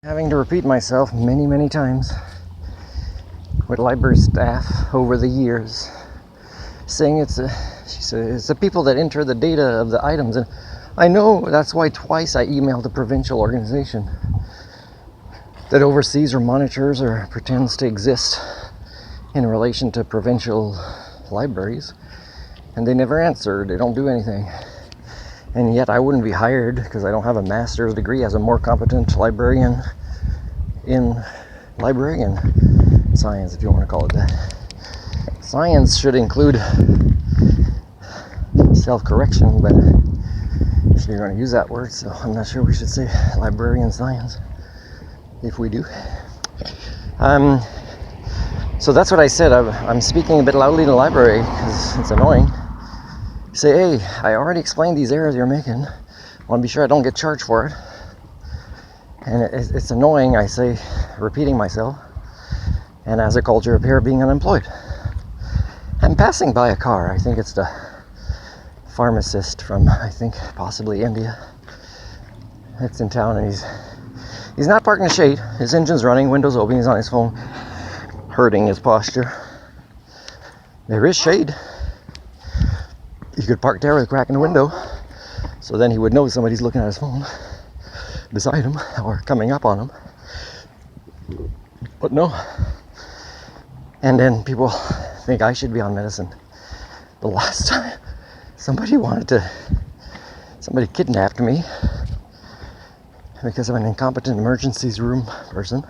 Having to repeat myself many times with library staff over the years, saying it's the people that enter the data of the items. And I know that's why twice I emailed a provincial organization that oversees or monitors or pretends to exist in relation to provincial libraries, and they never answer. They don't do anything. And yet I wouldn't be hired because I don't have a master's degree as a more competent librarian in librarian science, if you want to call it that. Science should include self-correction, but if you're going to use that word, so I'm not sure we should say librarian science if we do. So that's what I said. I'm speaking a bit loudly in the library because it's annoying. Say, hey, I already explained these errors you're making. I want to be sure I don't get charged for it. And it's annoying, I say, repeating myself. And as a culture of here, being unemployed. I'm passing by a car. I think it's the pharmacist from, I think, possibly India. It's in town, and he's not parked in the shade. His engine's running, windows open, he's on his phone, hurting his posture. There is shade. You could park there with a crack in the window, so then he would know somebody's looking at his phone beside him or coming up on him. But no. And then people think I should be on medicine. The last time somebody kidnapped me because I'm an incompetent emergencies room person,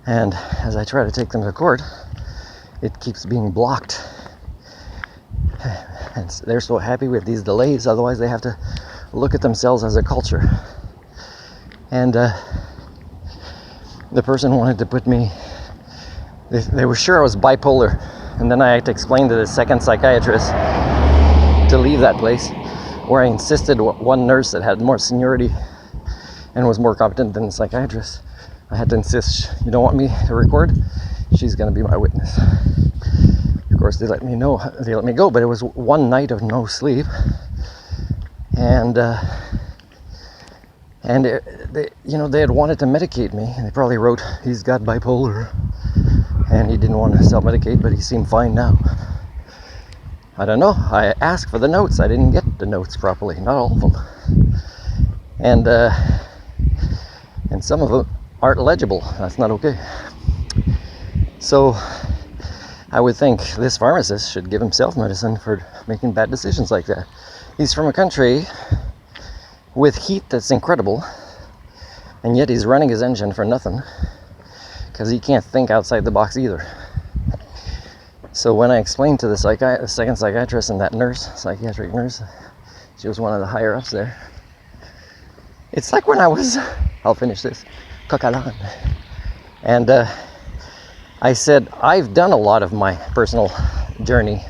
and as I try to take them to court, it keeps being blocked. And they're so happy with these delays, otherwise they have to look at themselves as a culture. And the person wanted to put me, they were sure I was bipolar, and then I had to explain to the second psychiatrist to leave that place, where I insisted one nurse that had more seniority and was more competent than the psychiatrist. I had to insist, you don't want me to record? She's going to be my witness. Of course, they let me go, but it was one night of no sleep, and they had wanted to medicate me, and they probably wrote, he's got bipolar, and he didn't want to self-medicate, but he seemed fine now. I don't know. I asked for the notes. I didn't get the notes properly, not all of them, and some of them aren't legible. That's not okay. So I would think this pharmacist should give himself medicine for making bad decisions like that. He's from a country with heat that's incredible, and yet he's running his engine for nothing because he can't think outside the box either. So when I explained to the second psychiatrist and that psychiatric nurse, she was one of the higher ups there. It's like when I was, I'll finish this, Coquelin. And I said, I've done a lot of my personal journey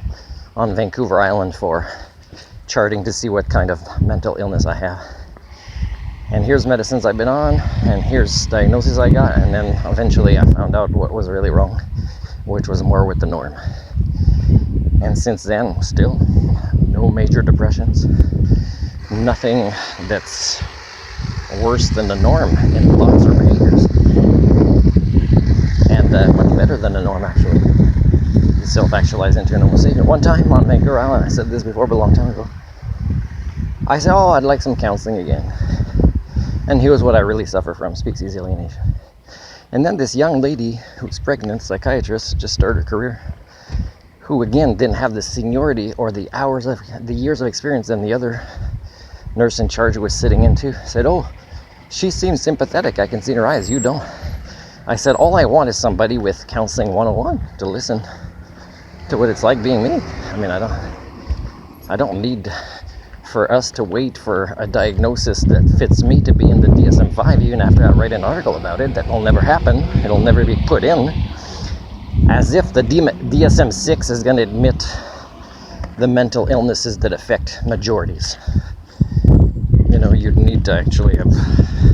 on Vancouver Island for charting to see what kind of mental illness I have. And here's medicines I've been on, and here's diagnoses I got, and then eventually I found out what was really wrong, which was more with the norm. And since then, still, no major depressions, nothing that's worse than the norm in thoughts or behaviors. And much better than the norm, actually. Self-actualize into an almost savior. One time on Vancouver Island, I said this before, but a long time ago, I said, I'd like some counseling again. And here's what I really suffer from, species alienation. And then this young lady who's pregnant, psychiatrist, just started her career, who again didn't have the seniority or the years of experience than the other nurse in charge who was sitting into, said, oh, she seems sympathetic, I can see in her eyes, you don't. I said, all I want is somebody with counseling 101 to listen to what it's like being me. I mean, I don't need for us to wait for a diagnosis that fits me to be in the DSM-5, even after I write an article about it. That will never happen. It'll never be put in. As if the DSM-6 is going to admit the mental illnesses that affect majorities. You know, you'd need to actually have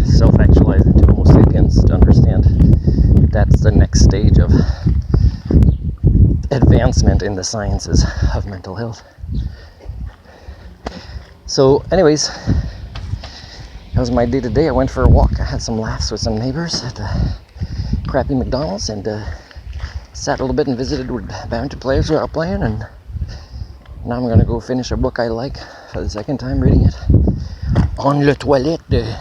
self-actualized into Homo sapiens to understand that's the next stage of advancement in the sciences of mental health. So anyways, That was my day today. I went for a walk. I had some laughs with some neighbors at the crappy McDonald's, and sat a little bit and visited with a bunch of players who are out playing, and now I'm gonna go finish a book I like for the second time reading it. On le toilette.